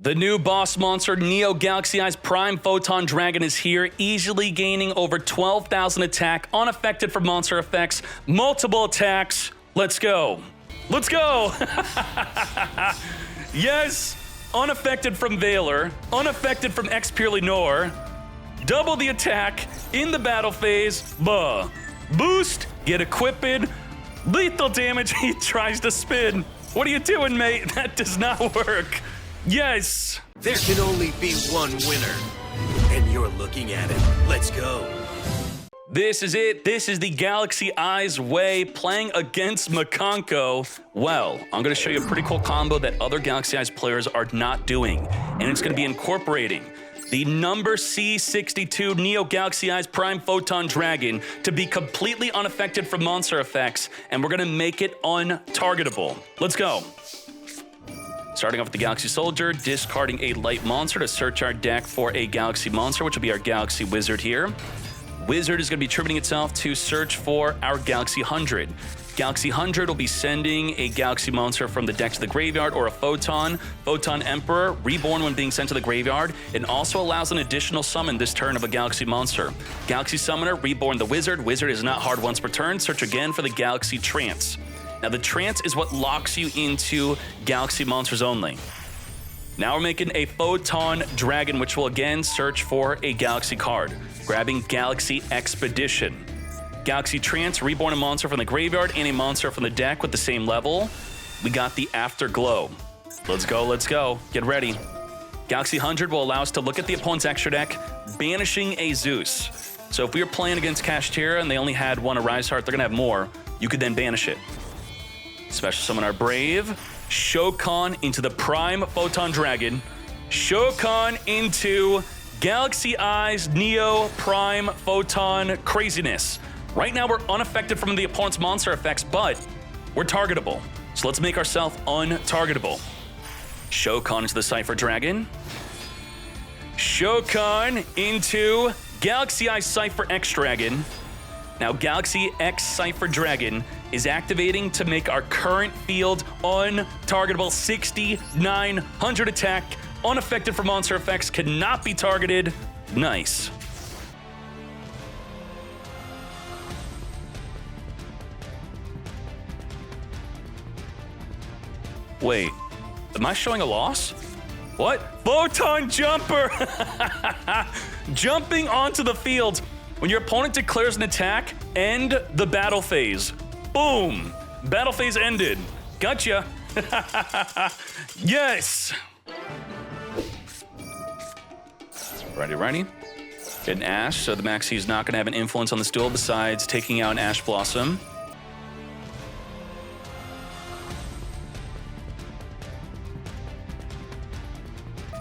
The new boss monster, Neo Galaxy Eyes Prime Photon Dragon, is here, easily gaining over 12,000 attack, unaffected from monster effects, multiple attacks. Let's go. Let's go. Yes, unaffected from Valor, unaffected from Expurely Nor. Double the attack in the battle phase. Buh. Boost, get equipped. Lethal damage, he tries to spin. What are you doing, mate? That does not work. Yes! There can only be one winner, and you're looking at it. Let's go. This is it. This is the Galaxy Eyes way, playing against Makanko. Well, I'm going to show you a pretty cool combo that other Galaxy Eyes players are not doing, and it's going to be incorporating the number C62 Neo Galaxy Eyes Prime Photon Dragon to be completely unaffected from monster effects, and we're going to make it untargetable. Let's go. Starting off with the Galaxy Soldier, discarding a light monster to search our deck for a Galaxy monster, which will be our Galaxy Wizard here. Wizard is going to be tributing itself to search for our Galaxy 100. Galaxy 100 will be sending a Galaxy monster from the deck to the graveyard, or a Photon. Photon Emperor, reborn when being sent to the graveyard. It also allows an additional summon this turn of a Galaxy monster. Galaxy Summoner, reborn the Wizard. Wizard is not hard once per turn. Search again for the Galaxy Trance. Now, the Trance is what locks you into Galaxy monsters only. Now we're making a Photon Dragon, which will again search for a Galaxy card. Grabbing Galaxy Expedition. Galaxy Trance, reborn a monster from the graveyard and a monster from the deck with the same level. We got the Afterglow. Let's go, let's go. Get ready. Galaxy 100 will allow us to look at the opponent's extra deck, banishing a Zeus. So if we were playing against Kashtira and they only had one Arise Heart, they're going to have more. You could then banish it. Special summon our Brave. Shokan into the Prime Photon Dragon. Shokan into Galaxy Eyes Neo Prime Photon Craziness. Right now, we're unaffected from the opponent's monster effects, but we're targetable. So let's make ourselves untargetable. Shokan into the Cypher Dragon. Shokan into Galaxy Eyes Cypher X Dragon. Now, Galaxy X Cypher Dragon is activating to make our current field untargetable. 6,900 attack, unaffected from monster effects, cannot be targeted. Nice. Wait, am I showing a loss? What? Photon Jumper! Jumping onto the field. When your opponent declares an attack, end the battle phase. Boom! Battle phase ended. Gotcha. Yes! Righty. Get an Ash, so the Maxi is not going to have an influence on this duel besides taking out an Ash Blossom.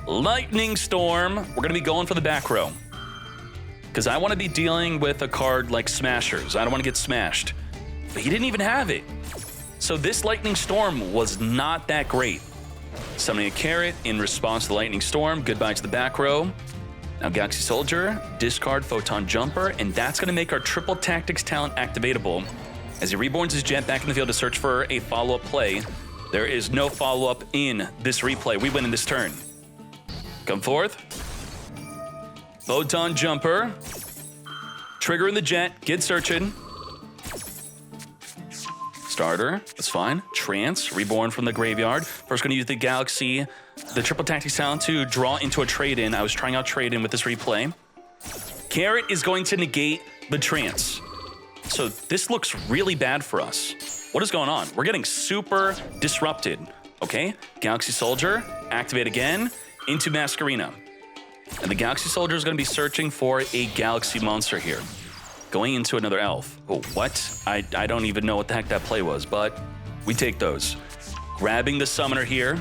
Lightning Storm. We're going to be going for the back row, because I want to be dealing with a card like Smashers. I don't want to get smashed. But he didn't even have it. So this Lightning Storm was not that great. Summoning a Carrot in response to the Lightning Storm. Goodbye to the back row. Now Galaxy Soldier, discard Photon Jumper, and that's going to make our triple tactics talent activatable. As he reborns his jet back in the field to search for a follow-up play. There is no follow-up in this replay. We win in this turn. Come forth. Photon Jumper. Triggering the jet. Get searching. Starter. That's fine. Trance. Reborn from the graveyard. First going to use the Galaxy, the triple tactics talent to draw into a trade-in. I was trying out trade-in with this replay. Carrot is going to negate the Trance. So this looks really bad for us. What is going on? We're getting super disrupted. Okay. Galaxy Soldier. Activate again. Into Masquerena. And the Galaxy Soldier is going to be searching for a Galaxy monster here. Going into another elf. Oh, what? I don't even know what the heck that play was, but we take those. Grabbing the Summoner here.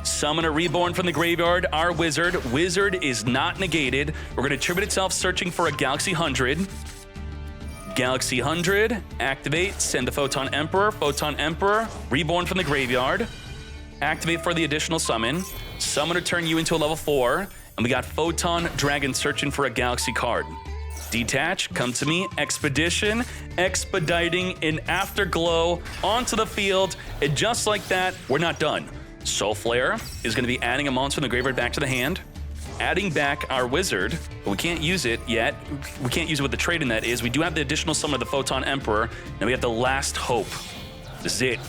Summoner reborn from the graveyard. Our Wizard. Wizard is not negated. We're going to tribute itself searching for a Galaxy 100. Galaxy 100. Activate. Send the Photon Emperor. Photon Emperor. Reborn from the graveyard. Activate for the additional summon. Summoner turn you into a level 4. And we got Photon Dragon searching for a Galaxy card. Detach, come to me, Expedition, expediting an Afterglow onto the field. And just like that, we're not done. Soul Flare is going to be adding a monster in the graveyard back to the hand, adding back our wizard, but we can't use it yet. We can't use it with the trade in that is. We do have the additional summon of the Photon Emperor. Now we have the Last Hope. This is it.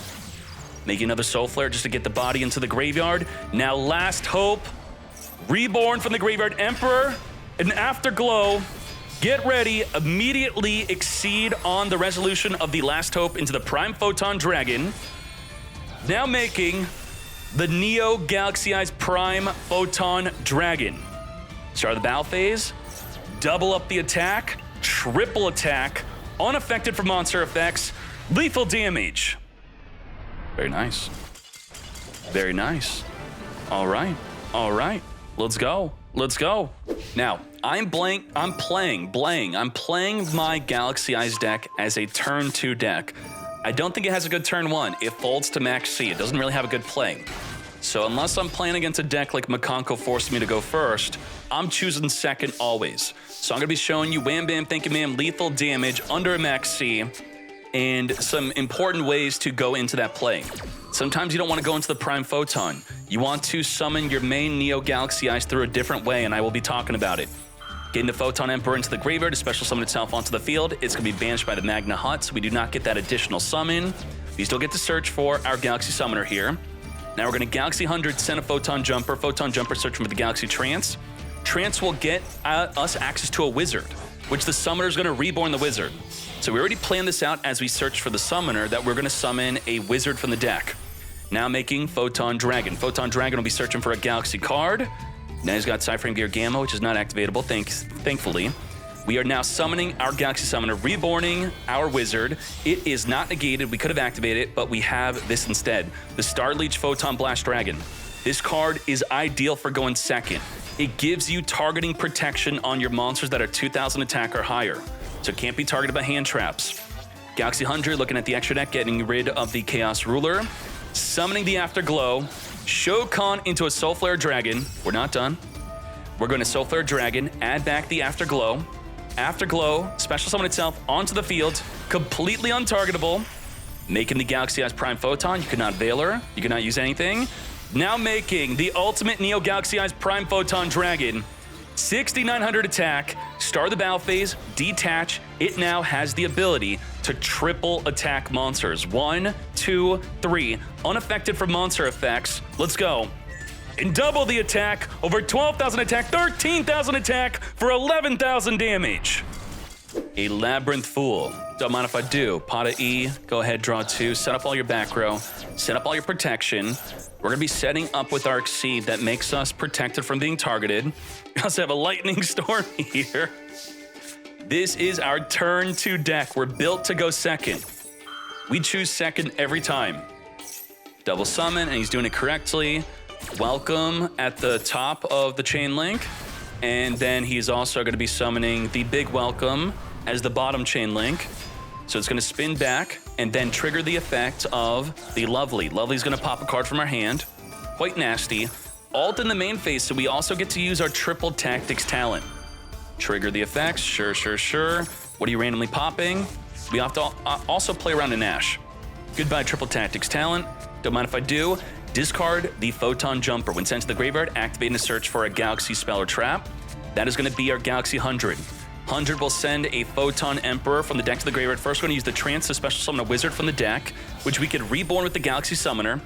Making another Soul Flare just to get the body into the graveyard. Now Last Hope, reborn from the graveyard. Emperor, an Afterglow. Get ready, immediately exceed on the resolution of the Last Hope into the Prime Photon Dragon. Now making the Neo Galaxy Eyes Prime Photon Dragon. Start of the battle phase, double up the attack, triple attack, unaffected from monster effects, lethal damage. Very nice. Very nice. All right. Let's go. Let's go. Now, I'm playing my Galaxy Eyes deck as a turn 2 deck. I don't think it has a good turn 1. It folds to max C. It doesn't really have a good play. So unless I'm playing against a deck like Makonko forced me to go first, I'm choosing second always. So I'm gonna be showing you Wham Bam Thank You Ma'am lethal damage under a max C and some important ways to go into that play. Sometimes you don't want to go into the Prime Photon. You want to summon your main Neo Galaxy Eyes through a different way, and I will be talking about it. Getting the Photon Emperor into the graveyard to special summon itself onto the field. It's going to be banished by the Magna Hut, so we do not get that additional summon. We still get to search for our Galaxy Summoner here. Now we're going to Galaxy 100, send a Photon Jumper. Photon Jumper searching for the Galaxy Trance. Trance will get us access to a Wizard, which the Summoner is going to reborn the Wizard. So we already planned this out as we search for the Summoner that we're going to summon a Wizard from the deck. Now making Photon Dragon. Photon Dragon will be searching for a Galaxy card. Now he's got Cyframe Gear Gamma, which is not activatable, thankfully. We are now summoning our Galaxy Summoner, reborning our Wizard. It is not negated. We could have activated it, but we have this instead. The Star Leech Photon Blast Dragon. This card is ideal for going second. It gives you targeting protection on your monsters that are 2,000 attack or higher. So it can't be targeted by hand traps. Galaxy 100, looking at the extra deck, getting rid of the Chaos Ruler. Summoning the Afterglow. Shokan into a Soul Flare Dragon. We're not done. We're going to Soul Flare Dragon, add back the Afterglow. Afterglow, special summon itself onto the field, completely untargetable. Making the Galaxy Eyes Prime Photon. You could not Veil her. You could not use anything. Now making the ultimate Neo Galaxy Eyes Prime Photon Dragon. 6,900 attack, start the battle phase, detach. It now has the ability to triple attack monsters. 1, 2, 3, unaffected from monster effects. Let's go. And double the attack, over 12,000 attack, 13,000 attack for 11,000 damage. A Labyrinth Fool. Don't mind if I do. Pot of E, go ahead, draw 2, set up all your back row, set up all your protection. We're gonna be setting up with our Exceed that makes us protected from being targeted. We also have a Lightning Storm here. This is our turn 2 deck. We're built to go second. We choose second every time. Double summon, and he's doing it correctly. Welcome at the top of the chain link. And then he's also gonna be summoning the big welcome as the bottom chain link. So it's gonna spin back and then trigger the effect of the Lovely. Lovely's gonna pop a card from our hand. Quite nasty. Alt in the main phase, so we also get to use our triple tactics talent. Trigger the effects, sure. What are you randomly popping? We have to also play around in Ash. Goodbye triple tactics talent. Don't mind if I do. Discard the Photon Jumper. When sent to the graveyard, activating a search for a Galaxy spell or trap. That is gonna be our Galaxy 100. 100 will send a Photon Emperor from the deck to the graveyard. First, we're going to use the Trance to special summon a Wizard from the deck, which we could reborn with the Galaxy Summoner.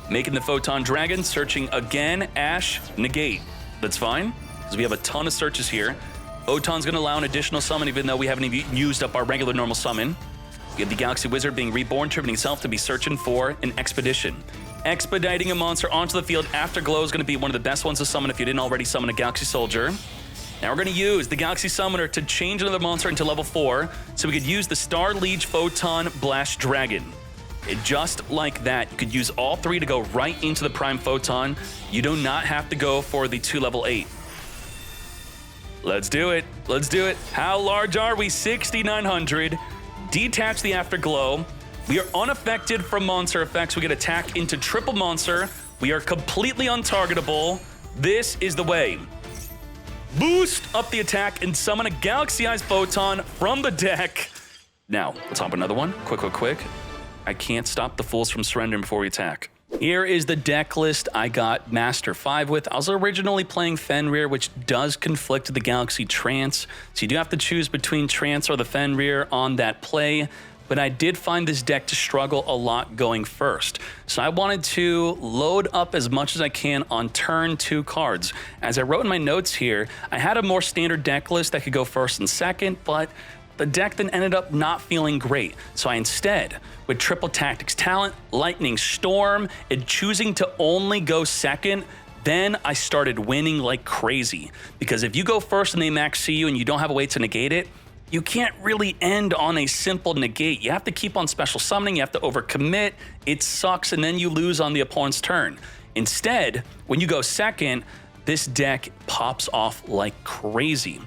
Making the Photon Dragon, searching again, Ash, negate. That's fine, because we have a ton of searches here. Photon's going to allow an additional summon, even though we haven't even used up our regular normal summon. We have the Galaxy Wizard being reborn, triggering itself to be searching for an Expedition. Expediting a monster onto the field. Afterglow is going to be one of the best ones to summon if you didn't already summon a Galaxy Soldier. Now we're going to use the Galaxy Summoner to change another monster into level 4, so we could use the Star Leech Photon Blast Dragon. And just like that, you could use all 3 to go right into the Prime Photon. You do not have to go for the 2 level 8. Let's do it. Let's do it. How large are we? 6,900. Detach the Afterglow. We are unaffected from monster effects. We get attack into triple monster. We are completely untargetable. This is the way. Boost up the attack and summon a Galaxy Eyes Photon from the deck. Now, let's hop another one. Quick. I can't stop the fools from surrendering before we attack. Here is the deck list I got Master 5 with. I was originally playing Fenrir, which does conflict with the Galaxy Trance, so you do have to choose between Trance or the Fenrir on that play, but I did find this deck to struggle a lot going first. So I wanted to load up as much as I can on turn 2 cards. As I wrote in my notes here, I had a more standard deck list that could go first and second, but the deck then ended up not feeling great. So I instead, with Triple Tactics Talent, Lightning Storm, and choosing to only go second, then I started winning like crazy. Because if you go first and they max see you and you don't have a way to negate it, you can't really end on a simple negate. You have to keep on special summoning, you have to overcommit, it sucks, and then you lose on the opponent's turn. Instead, when you go second, this deck pops off like crazy.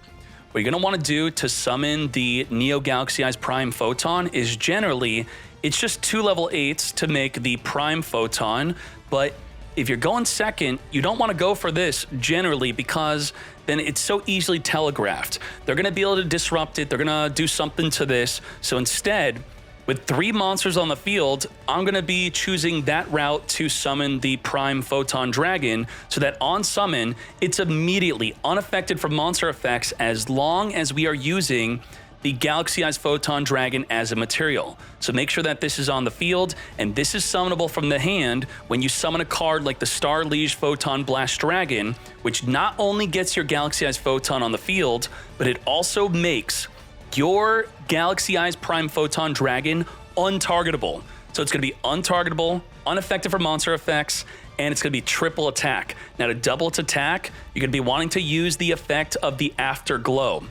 What you're gonna wanna do to summon the Neo Galaxy Eyes Prime Photon is generally, it's just 2 level 8s to make the Prime Photon, but if you're going second, you don't wanna go for this generally because then it's so easily telegraphed. They're gonna be able to disrupt it, they're gonna do something to this, so instead, with 3 monsters on the field, I'm gonna be choosing that route to summon the Prime Photon Dragon so that on summon, it's immediately unaffected from monster effects as long as we are using the Galaxy Eyes Photon Dragon as a material. So make sure that this is on the field, and this is summonable from the hand when you summon a card like the Star Liege Photon Blast Dragon, which not only gets your Galaxy Eyes Photon on the field, but it also makes your Galaxy Eyes Prime Photon Dragon untargetable. So it's gonna be untargetable, unaffected from monster effects, and it's gonna be triple attack. Now to double its attack, you're gonna be wanting to use the effect of the Afterglow.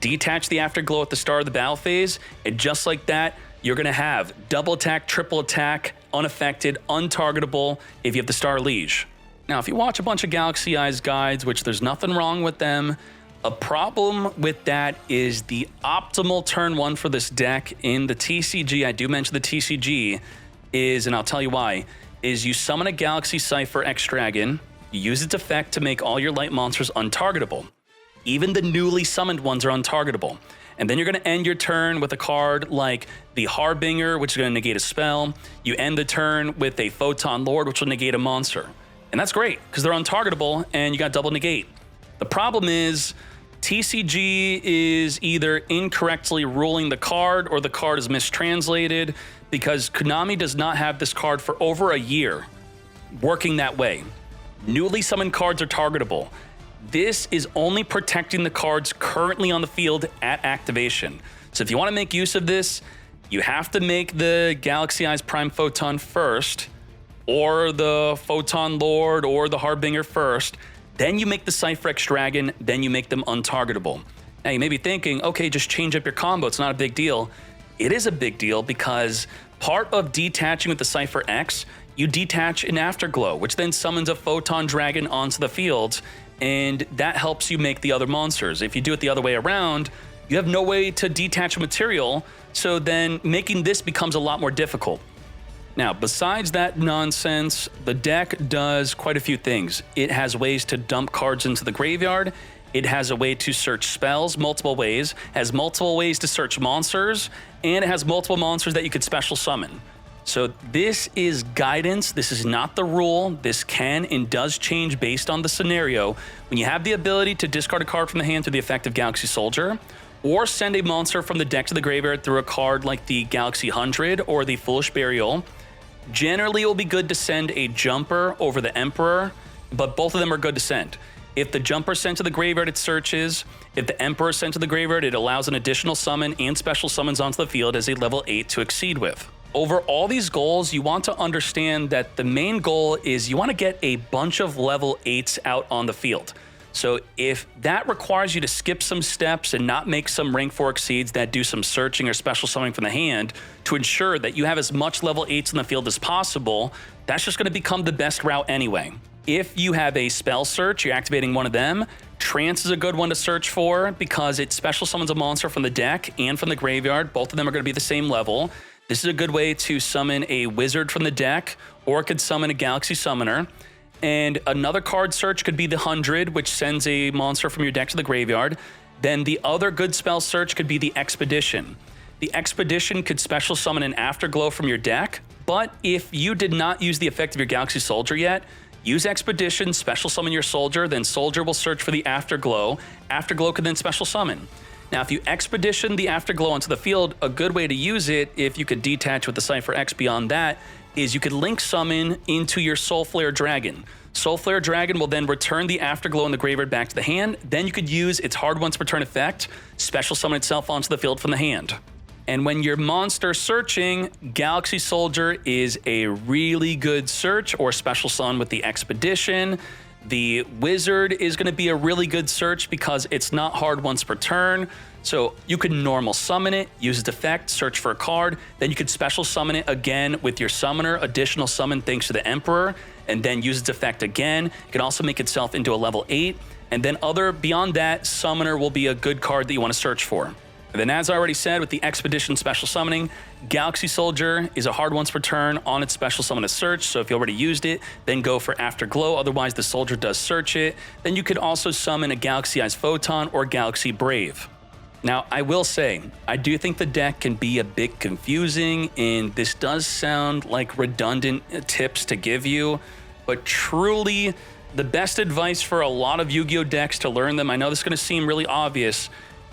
Detach the Afterglow at the start of the battle phase, and just like that, you're gonna have double attack, triple attack, unaffected, untargetable if you have the Star Liege. Now, if you watch a bunch of Galaxy Eyes guides, which there's nothing wrong with them, a problem with that is the optimal turn 1 for this deck in the TCG, I do mention the TCG, is, and I'll tell you why, is you summon a Galaxy Cypher X Dragon, you use its effect to make all your light monsters untargetable. Even the newly summoned ones are untargetable. And then you're gonna end your turn with a card like the Harbinger, which is gonna negate a spell. You end the turn with a Photon Lord, which will negate a monster. And that's great, because they're untargetable and you got double negate. The problem is, TCG is either incorrectly ruling the card or the card is mistranslated because Konami does not have this card for over a year working that way. Newly summoned cards are targetable. This is only protecting the cards currently on the field at activation. So if you want to make use of this, you have to make the Galaxy Eyes Prime Photon first, or the Photon Lord, or the Harbinger first. Then you make the Cypher X Dragon, then you make them untargetable. Now you may be thinking, okay, just change up your combo, it's not a big deal. It is a big deal because part of detaching with the Cypher X, you detach an Afterglow, which then summons a Photon Dragon onto the field, and that helps you make the other monsters. If you do it the other way around, you have no way to detach a material, so then making this becomes a lot more difficult. Now, besides that nonsense, the deck does quite a few things. It has ways to dump cards into the graveyard. It has a way to search spells multiple ways, has multiple ways to search monsters, and it has multiple monsters that you could special summon. So this is guidance. This is not the rule. This can and does change based on the scenario. When you have the ability to discard a card from the hand through the effect of Galaxy Soldier, or send a monster from the deck to the graveyard through a card like the Galaxy 100 or the Foolish Burial, generally, it will be good to send a Jumper over the Emperor, but both of them are good to send. If the Jumper is sent to the graveyard, it searches. If the Emperor is sent to the graveyard, it allows an additional summon and special summons onto the field as a level 8 to exceed with. Over all these goals, you want to understand that the main goal is you want to get a bunch of level 8s out on the field. So if that requires you to skip some steps and not make some rank 4 exceeds that do some searching or special summoning from the hand to ensure that you have as much level 8s in the field as possible, that's just going to become the best route anyway. If you have a spell search, you're activating one of them. Trance is a good one to search for because it special summons a monster from the deck and from the graveyard. Both of them are going to be the same level. This is a good way to summon a wizard from the deck, or it could summon a Galaxy Summoner. And another card search could be the 100, which sends a monster from your deck to the graveyard. Then the other good spell search could be the Expedition. The Expedition could special summon an Afterglow from your deck, But if you did not use the effect of your Galaxy Soldier yet, use Expedition, special summon your Soldier, then Soldier will search for the Afterglow. Afterglow can then special summon. Now, if you Expedition the Afterglow onto the field, a good way to use it, if you could detach with the Cypher X beyond that, is you could link summon into your Soulflare Dragon. Soulflare Dragon will then return the Afterglow in the graveyard back to the hand. Then you could use its hard once per turn effect, special summon itself onto the field from the hand. And when you're monster searching, Galaxy Soldier is a really good search, or special summon with the Expedition. The Wizard is going to be a really good search because it's not hard once per turn. So you could normal summon it, use its effect, search for a card, then you could special summon it again with your summoner, additional summon thanks to the Emperor, and then use its effect again. It can also make itself into a level 8, and then beyond that, summoner will be a good card that you want to search for. And then, as I already said, with the Expedition special summoning, Galaxy Soldier is a hard once per turn on its special summon to search, so if you already used it, then go for Afterglow, otherwise the Soldier does search it. Then you could also summon a Galaxy Eyes Photon or Galaxy Brave. Now, I will say, I do think the deck can be a bit confusing, and this does sound like redundant tips to give you, but truly, the best advice for a lot of Yu-Gi-Oh! Decks to learn them, I know this is going to seem really obvious,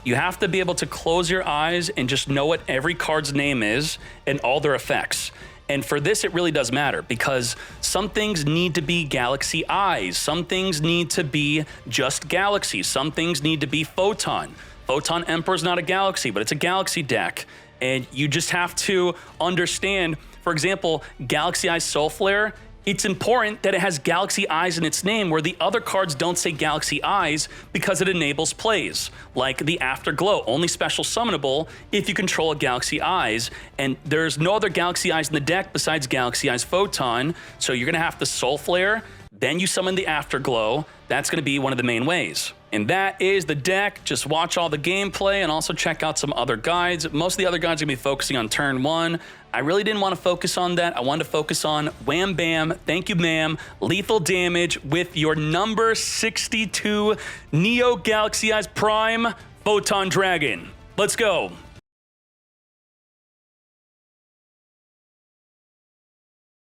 you have to be able to close your eyes and just know what every card's name is and all their effects. And for this, it really does matter because some things need to be Galaxy Eyes, some things need to be just Galaxy, some things need to be Photon. Photon Emperor's not a Galaxy, but it's a Galaxy deck. And you just have to understand, for example, Galaxy Eyes Soulflare, it's important that it has Galaxy Eyes in its name where the other cards don't say Galaxy Eyes because it enables plays, like the Afterglow, only special summonable if you control a Galaxy Eyes, and there's no other Galaxy Eyes in the deck besides Galaxy Eyes Photon, so you're gonna have to Soulflare, then you summon the Afterglow. That's gonna be one of the main ways. And that is the deck. Just watch all the gameplay and also check out some other guides. Most of the other guides are gonna be focusing on turn 1. I really didn't want to focus on that. I wanted to focus on wham bam, thank you ma'am, lethal damage with your number 62 Neo Galaxy Eyes Prime Photon Dragon. Let's go.